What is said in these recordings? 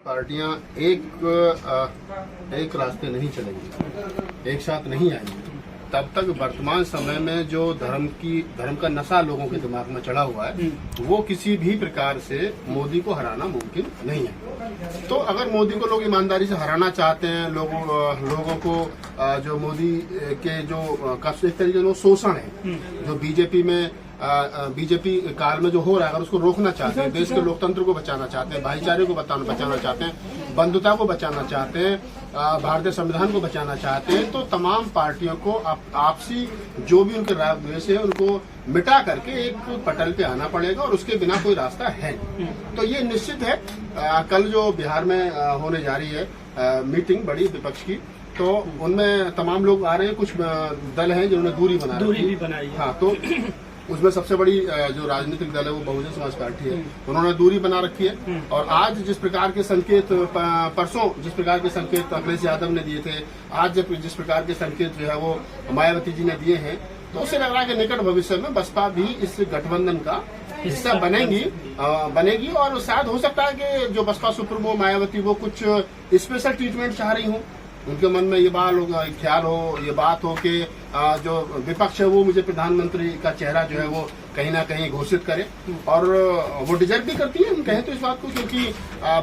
पार्टियां एक रास्ते नहीं चलेंगी, एक साथ नहीं आएंगी तब तक वर्तमान समय में जो धर्म का नशा लोगों के दिमाग में चढ़ा हुआ है वो किसी भी प्रकार से मोदी को हराना मुमकिन नहीं है। तो अगर मोदी को लोग ईमानदारी से हराना चाहते हैं, लोगों को जो मोदी के जो एक तरीके से शोषण है जो बीजेपी काल में जो हो रहा है, अगर उसको रोकना चाहते हैं, देश के लोकतंत्र को बचाना चाहते हैं, भाईचारे को बचाना चाहते हैं, बंधुता को बचाना चाहते हैं, भारतीय संविधान को बचाना चाहते हैं, तो तमाम पार्टियों को आपसी जो भी उनके राग द्वेष है उनको मिटा करके एक पटल पे आना पड़ेगा और उसके बिना कोई रास्ता है। तो ये निश्चित है। कल जो बिहार में होने जा रही है मीटिंग बड़ी विपक्ष की, तो उनमें तमाम लोग आ रहे हैं। कुछ दल हैं जिन्होंने दूरी बनाई है। हाँ, तो उसमें सबसे बड़ी जो राजनीतिक दल है वो बहुजन समाज पार्टी है, उन्होंने दूरी बना रखी है। और आज जिस प्रकार के संकेत परसों जिस प्रकार के संकेत अखिलेश यादव ने दिए थे, आज जिस प्रकार के संकेत जो है वो मायावती जी ने दिए हैं, तो उससे लग रहा है कि निकट भविष्य में बसपा भी इस गठबंधन का हिस्सा बनेगी और शायद हो सकता है कि जो बसपा सुप्रीमो मायावती वो कुछ स्पेशल ट्रीटमेंट चाह रही हूँ, उनके मन में ये ख्याल हो, ये बात हो कि जो विपक्ष है वो मुझे प्रधानमंत्री का चेहरा जो है वो कहीं ना कहीं घोषित करे। और वो डिजर्व भी करती है, हम कहें तो इस बात को, क्योंकि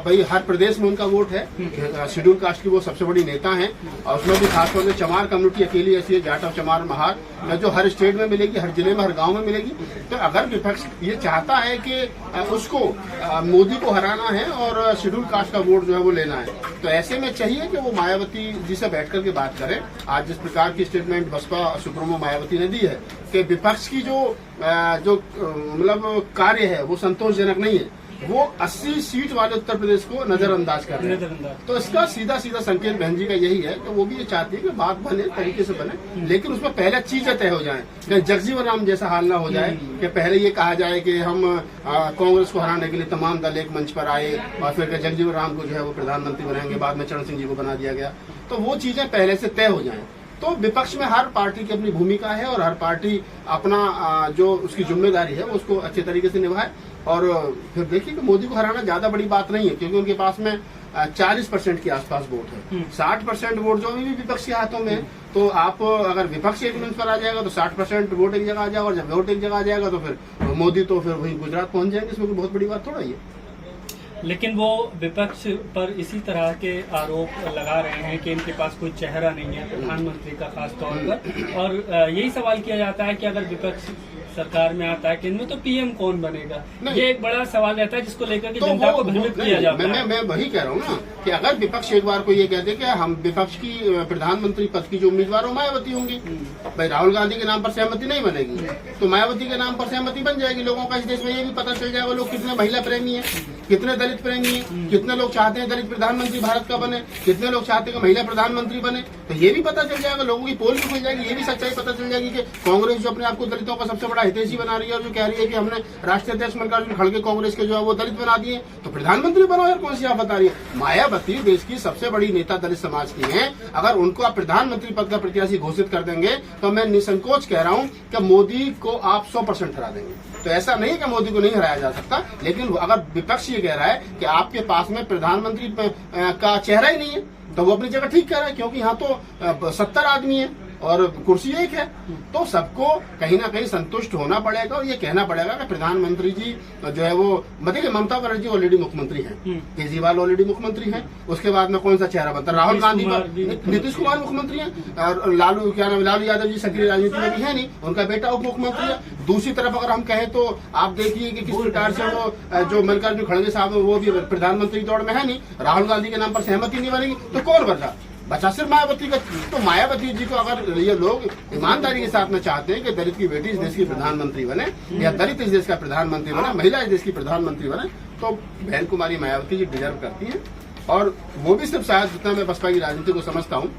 भाई हर प्रदेश में उनका वोट है। शेड्यूल कास्ट की वो सबसे बड़ी नेता हैं और उसमें भी खासतौर से चमार कम्युनिटी अकेली ऐसी है, जाट और चमार महार, जो हर स्टेट में मिलेगी, हर जिले में, हर गांव में मिलेगी। तो अगर विपक्ष ये चाहता है कि उसको मोदी को हराना है और शेड्यूल कास्ट का वोट जो है वो लेना है, तो ऐसे में चाहिए कि वो मायावती जी से बैठ करके बात करें। आज जिस प्रकार की स्टेटमेंट बसपा सुप्रीमो मायावती ने दी है कि विपक्ष की जो मतलब कार्य है वो संतोषजनक नहीं है, वो 80 सीट वाले उत्तर प्रदेश को नजरअंदाज कर रहे हैं। तो इसका सीधा संकेत बहन जी का यही है कि वो भी ये चाहती है कि बात बने, तरीके से बने, लेकिन उसमें पहले चीजें तय हो जाएं, कि जगजीवन राम जैसा हाल ना हो जाए कि पहले ये कहा जाए कि हम कांग्रेस को हराने के लिए तमाम दल एक मंच पर आए और फिर जगजीवन राम को जो है वो प्रधानमंत्री बनाएंगे, बाद में चरण सिंह जी को बना दिया गया। तो वो चीजें पहले से तय हो जाएं। तो विपक्ष में हर पार्टी की अपनी भूमिका है और हर पार्टी अपना जो उसकी जिम्मेदारी है उसको अच्छे तरीके से निभाए। और फिर देखिए कि मोदी को हराना ज्यादा बड़ी बात नहीं है, क्योंकि उनके पास में 40% के आसपास वोट है। 60% वोट जो भी विपक्ष के हाथों में है, तो आप अगर विपक्ष एक मंच पर आ जाएगा तो 60% वोट एक जगह आ जाएगा, और जब वोट एक जगह आ जाएगा तो फिर मोदी तो फिर वहीं गुजरात पहुंच जाएंगे। इसमें कोई बहुत बड़ी बात थोड़ा ही है। लेकिन वो विपक्ष पर इसी तरह के आरोप लगा रहे हैं कि इनके पास कोई चेहरा नहीं है प्रधानमंत्री का, खास तौर पर। और यही सवाल किया जाता है कि अगर विपक्ष सरकार में आता है कि इनमें तो पीएम कौन बनेगा, ये एक बड़ा सवाल रहता है जिसको लेकर के जनता को भ्रमित किया जाता है। मैं वही कह रहा हूँ ना कि अगर विपक्ष एक बार को ये कहते कि हम विपक्ष की प्रधानमंत्री पद की जो उम्मीदवार हो मायावती होंगी, भाई राहुल गांधी के नाम पर सहमति नहीं बनेगी तो मायावती के नाम पर सहमति बन जाएगी। लोगों का इस देश में ये भी पता चल जाएगा लोग कितने महिला प्रेमी है, कितने दलित प्रेमी है, कितने लोग चाहते हैं दलित प्रधानमंत्री भारत का बने, कितने लोग चाहते हैं कि महिला प्रधानमंत्री बने। तो ये भी पता चल जाएगा, लोगों की पोल भी खुल जाएगी, ये भी सच्चाई पता चल जाएगी कि कांग्रेस जो अपने आपको दलितों का सबसे बड़ा हितैषी बना रही है और जो कह रही है कि हमने राष्ट्रीय अध्यक्ष मल्लिकार्जुन खड़गे कांग्रेस के जो है वो दलित बना दिए, तो प्रधानमंत्री बनाओ यार, कौन सी आफत आ रही है। मायावती देश की सबसे बड़ी नेता दलित समाज की है, अगर उनको आप प्रधानमंत्री पद का प्रत्याशी घोषित कर देंगे तो मैं निसंकोच कह रहा हूं कि मोदी को आप 100% हरा देंगे। तो ऐसा नहीं है कि मोदी को नहीं हराया जा सकता, लेकिन अगर विपक्ष ये कह रहा है कि आपके पास में प्रधानमंत्री का चेहरा ही नहीं है तो वो अपनी जगह ठीक कह रहा है, क्योंकि यहाँ तो 70 आदमी है और कुर्सी एक है। तो सबको कहीं ना कहीं संतुष्ट होना पड़ेगा और ये कहना पड़ेगा कि प्रधानमंत्री जी जो है वो देखिए ममता बनर्जी ऑलरेडी मुख्यमंत्री हैं, केजरीवाल ऑलरेडी मुख्यमंत्री हैं, उसके बाद में कौन सा चेहरा बनता है, राहुल गांधी, नीतीश कुमार मुख्यमंत्री हैं, और लालू यादव जी सक्रिय राजनीति में भी है नहीं, उनका बेटा उप मुख्यमंत्री है। दूसरी तरफ अगर हम कहें तो आप देखिए कि किस प्रकार से वो जो मल्लिकार्जुन खड़गे साहब वो भी प्रधानमंत्री दौड़ में है नहीं, राहुल गांधी के नाम पर सहमति नहीं बनेगी तो कौन बचा सिर्फ मायावती का। तो मायावती जी को अगर ये लोग ईमानदारी के साथ में चाहते हैं कि दलित की बेटी इस देश की प्रधानमंत्री बने या दलित इस देश का प्रधानमंत्री बने, महिला इस देश की प्रधानमंत्री बने, तो बहन कुमारी मायावती जी डिजर्व करती हैं। और वो भी सिर्फ शायद जितना मैं बसपा की राजनीति को समझता हूँ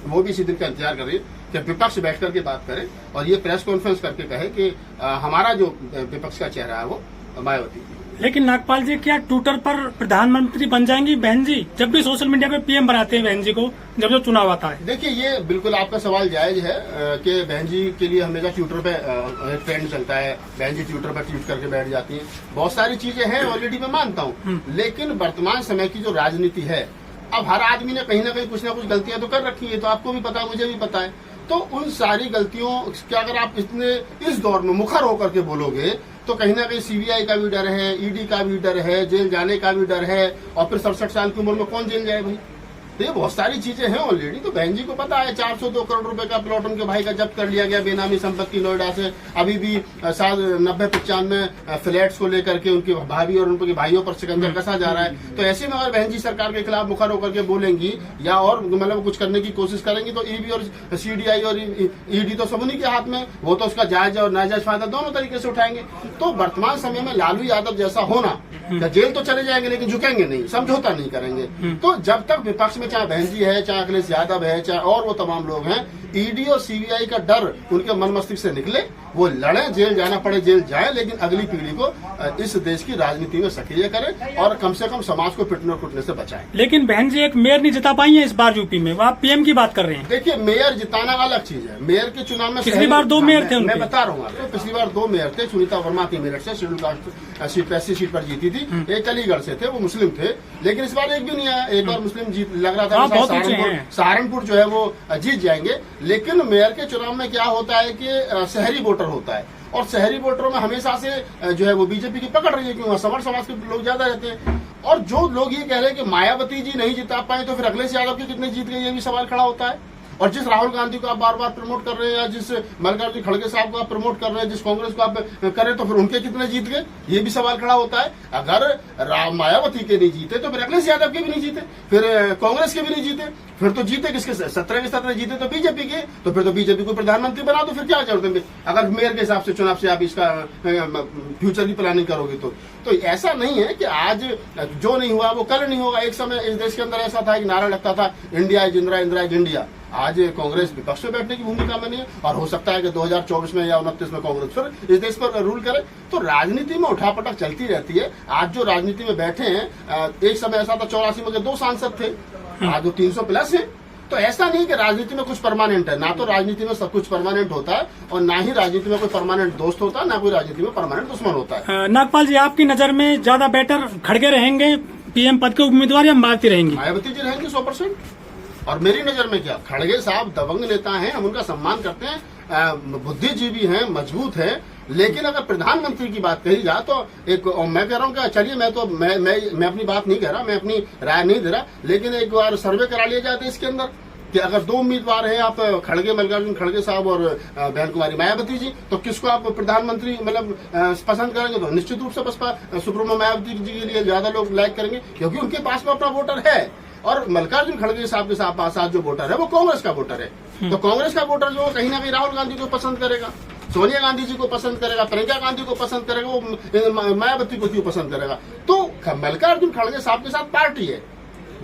वो भी इसी दिन का इंतजार कर रही है कि विपक्ष बैठ करके बात करे और ये प्रेस कॉन्फ्रेंस करके कहे कि हमारा जो विपक्ष का चेहरा है वो मायावती। लेकिन नागपाल जी, क्या ट्विटर पर प्रधानमंत्री बन जाएंगी बहन जी? जब भी सोशल मीडिया पे पीएम बनाते हैं बहन जी को, जब जो चुनाव आता है। देखिए, ये बिल्कुल आपका सवाल जायज है कि बहन जी के लिए हमेशा ट्विटर पे ट्रेंड चलता है, बहन जी ट्विटर पर ट्वीट करके बैठ जाती हैं। बहुत सारी चीजें हैं ऑलरेडी, मैं मानता हूँ, लेकिन वर्तमान समय की जो राजनीति है, अब हर आदमी ने कहीं ना कहीं कुछ ना कुछ गलतियां तो कर रखी है, तो आपको भी पता है, मुझे भी पता है। तो उन सारी गलतियों क्या अगर आप इस दौर में मुखर होकर के बोलोगे तो कहीं ना कहीं सीबीआई का भी डर है, ईडी का भी डर है, जेल जाने का भी डर है, और फिर 67 साल की उम्र में कौन जेल जाए भाई? तो ये बहुत सारी चीजें हैं ऑलरेडी। तो बहन जी को पता है 402 करोड़ रुपए का प्लॉट उनके भाई का जब्त कर लिया गया, बेनामी संपत्ति नोएडा से। अभी भी 90-95 फ्लैट्स को लेकर के उनकी भाभी और उनके भाइयों पर सिकंदर कसा जा रहा है। तो ऐसे में अगर बहन जी सरकार के खिलाफ मुखर होकर के बोलेंगी या और मतलब कुछ करने की कोशिश करेंगी, तो ईडी और सीडीआई और ईडी तो सब उन्हीं के हाथ में, वो तो उसका जायज और नाजायज फायदा दोनों तरीके से उठाएंगे। तो वर्तमान समय में लालू यादव जैसा होना, जेल तो चले जाएंगे लेकिन झुकेंगे नहीं, समझौता नहीं करेंगे। तो जब तक विपक्ष में चाहे बहन जी है, चाहे अखिलेश यादव है, चाहे और वो तमाम लोग हैं, ईडी और सीबीआई का डर उनके मन मस्तिष्क से निकले, वो लड़े, जेल जाना पड़े जेल जाए, लेकिन अगली पीढ़ी को इस देश की राजनीति में सक्रिय करें और कम से कम समाज को पिटने और कुटने से बचाएं। लेकिन बहन जी एक मेयर नहीं जिता पाई है इस बार यूपी में, वो आप पीएम की बात कर रहे हैं। देखिए, मेयर जिताना अलग चीज है। मेयर के चुनाव में पिछली बार 2 मेयर थे, मैं बता रहा हूँ आपको, पिछली बार 2 मेयर थे। सुनीता वर्मा थी मेरठ से, शेड्यूल कास्ट सीट 80 सीट पर जीती थी। एक अलीगढ़ से थे, वो मुस्लिम थे, लेकिन इस बार एक भी नहीं आया। एक बार मुस्लिम जीत लग रहा था, सहारनपुर जो है वो जीत जाएंगे। लेकिन मेयर के चुनाव में क्या होता है कि शहरी वोटर होता है, और शहरी वोटरों में हमेशा से जो है वो बीजेपी की पकड़ रही है, क्योंकि सवर्ण समाज के लोग ज्यादा रहते हैं। और जो लोग ये कह रहे हैं कि मायावती जी नहीं जिता पाए, तो फिर अखिलेश यादव की कितने जीत गए, ये भी सवाल खड़ा होता है। और जिस राहुल गांधी को आप बार बार प्रमोट कर रहे हैं, या जिस मल्लिकार्जुन खड़गे साहब को आप प्रमोट कर रहे हैं, जिस कांग्रेस को आप करें, तो फिर उनके कितने जीत गए, ये भी सवाल खड़ा होता है। अगर मायावती के नहीं जीते तो फिर अखिलेश यादव के भी नहीं जीते, फिर कांग्रेस के भी नहीं जीते, फिर तो जीते किसके? 17 के 17 जीते तो बीजेपी के। तो फिर तो बीजेपी को प्रधानमंत्री बना दो, फिर क्या जरूरत है? अगर मेयर के हिसाब से चुनाव से आप इसका फ्यूचर की प्लानिंग करोगे तो ऐसा नहीं है कि आज जो नहीं हुआ वो कल नहीं होगा। एक समय इस देश के अंदर ऐसा था कि नारा लगता था, India is Indira, Indira is India. आज कांग्रेस विपक्ष में बैठने की भूमिका में नहीं है, और हो सकता है कि 2024 में या 29 में कांग्रेस फिर इस देश पर रूल करे। तो राजनीति में उठापटक चलती रहती है। आज जो राजनीति में बैठे हैं, एक समय ऐसा था 84 में 2 सांसद थे, आज वो 300 प्लस है। तो ऐसा नहीं कि राजनीति में कुछ परमानेंट है, ना तो राजनीति में सब कुछ परमानेंट होता है, और ना ही राजनीति में कोई परमानेंट दोस्त होता है, ना कोई राजनीति में परमानेंट दुश्मन होता है। नागपाल जी, आपकी नजर में ज्यादा बेटर खड़गे रहेंगे पीएम पद के उम्मीदवार या मायावती रहेंगी? मायावती जी रहेंगी 100%। और मेरी नजर में क्या, खड़गे साहब दबंग नेता हैं, हम उनका सम्मान करते हैं, बुद्धिजीवी हैं, मजबूत हैं। लेकिन अगर प्रधानमंत्री की बात कही जाए तो एक, मैं कह रहा हूँ कि चलिए, मैं अपनी बात नहीं कह रहा, मैं अपनी राय नहीं दे रहा, लेकिन एक बार सर्वे करा लिया जाए देश के अंदर कि अगर 2 उम्मीदवार हैं, आप खड़गे, मल्लिकार्जुन खड़गे साहब और बहन कुमारी मायावती जी, तो किसको आप प्रधानमंत्री मतलब पसंद करेंगे? तो निश्चित रूप से बसपा सुप्रीमो मायावती जी के लिए ज्यादा लोग लाइक करेंगे, क्योंकि उनके पास में अपना वोटर है। और मल्लिकार्जुन खड़गे साहब के साथ जो वोटर है वो कांग्रेस का वोटर है। तो कांग्रेस का वोटर जो कहीं ना कहीं राहुल गांधी को पसंद करेगा, सोनिया गांधी जी को पसंद करेगा, प्रियंका गांधी को पसंद करेगा, वो मायावती को क्यों पसंद करेगा? तो मल्लिकार्जुन खड़गे साहब के साथ पार्टी है,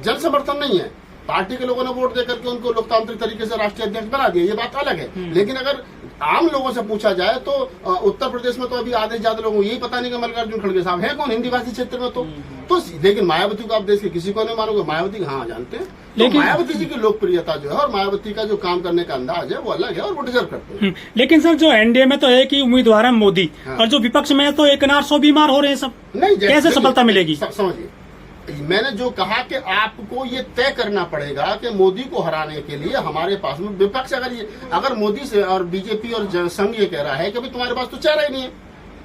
जन समर्थन नहीं है। पार्टी के लोगों ने वोट देकर के उनको लोकतांत्रिक तरीके से राष्ट्रीय अध्यक्ष बना दिया, ये बात अलग है। लेकिन अगर आम लोगों से पूछा जाए तो उत्तर प्रदेश में तो अभी आधे से ज्यादा लोगों को यही पता नहीं कि मल्लिकार्जुन खड़गे साहब है कौन हिंदी भाषी क्षेत्र में। तो लेकिन मायावती को आप देश के किसी को नहीं मानोगे, मायावती हाँ जानते हैं। लेकिन मायावती जी की लोकप्रियता जो है और मायावती का जो काम करने का अंदाज है वो अलग है, और वो डिजर्व करते हैं। लेकिन सर, जो एनडीए में तो है कि उम्मीदवार है मोदी, और जो विपक्ष में है तो 1,100 बीमार हो रहे हैं सब, नहीं कैसे सफलता मिलेगी? समझिए, मैंने जो कहा कि आपको ये तय करना पड़ेगा कि मोदी को हराने के लिए हमारे पास में विपक्ष, अगर मोदी से और बीजेपी और संघ ये कह रहा है कि भाई तुम्हारे पास तो चेहरा ही नहीं है,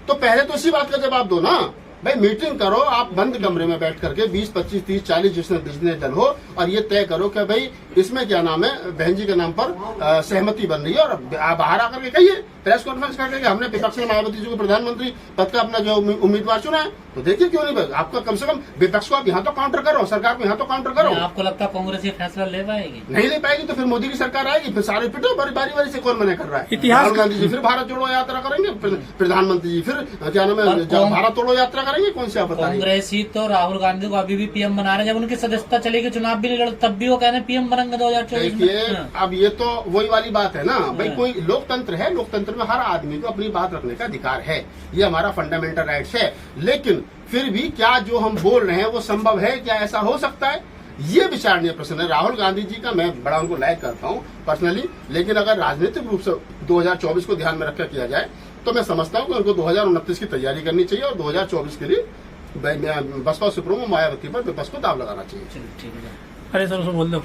तो पहले तो इसी बात का जवाब दो ना भाई। मीटिंग करो आप बंद कमरे में बैठ करके, 20, 25, 30, 40 जितने दल हो, और ये तय करो कि भाई इसमें क्या नाम है, बहन जी के नाम पर सहमति बन रही है, और बाहर आकर के कहिए, प्रेस कॉन्फ्रेंस करके हमने विपक्ष ने मायावती जी को प्रधानमंत्री पद का अपना जो उम्मीदवार चुना है। तो देखिए क्यों नहीं, आपका कम से कम विपक्ष को आप यहाँ तो काउंटर करो, सरकार को यहाँ तो काउंटर करो। आपको लगता है कांग्रेस ये फैसला ले पाएगी? नहीं ले पाएगी, तो फिर मोदी की सरकार आएगी, फिर सारे पिटो, बारी बारी से कौन मना कर रहा है? इतिहास राहुल गांधी जी फिर भारत जोड़ो यात्रा करेंगे, प्रधानमंत्री जी फिर क्या नाम है भारत तोड़ो यात्रा करेंगे। बताइए कौन सी आप बताइए। कांग्रेस ही तो राहुल गांधी को अभी भी पीएम बना रहे हैं। जब उनकी सदस्यता चलेगी, चुनाव भी नहीं लड़, तब भी वो कह रहे हैं पीएम बनेंगे 2024 में। देखिए अब ये तो वही वाली बात है ना भाई, कोई लोकतंत्र है, लोकतंत्र में हर आदमी को अपनी बात रखने का अधिकार है, ये हमारा फंडामेंटल राइट्स है। लेकिन फिर भी क्या जो हम बोल रहे हैं वो संभव है, क्या ऐसा हो सकता है, ये विचारणीय प्रश्न है। राहुल गांधी जी का मैं बड़ा उनको लाइक करता हूँ पर्सनली, लेकिन अगर राजनीतिक रूप से 2024 को ध्यान में रखकर किया जाए तो मैं समझता हूँ कि उनको 2029 की तैयारी करनी चाहिए और 2024 के लिए बसपा सुप्रीमो मायावती पर विपक्ष को दाव लगाना चाहिए। चलिए ठीक है। अरे सर उसको बोल दो।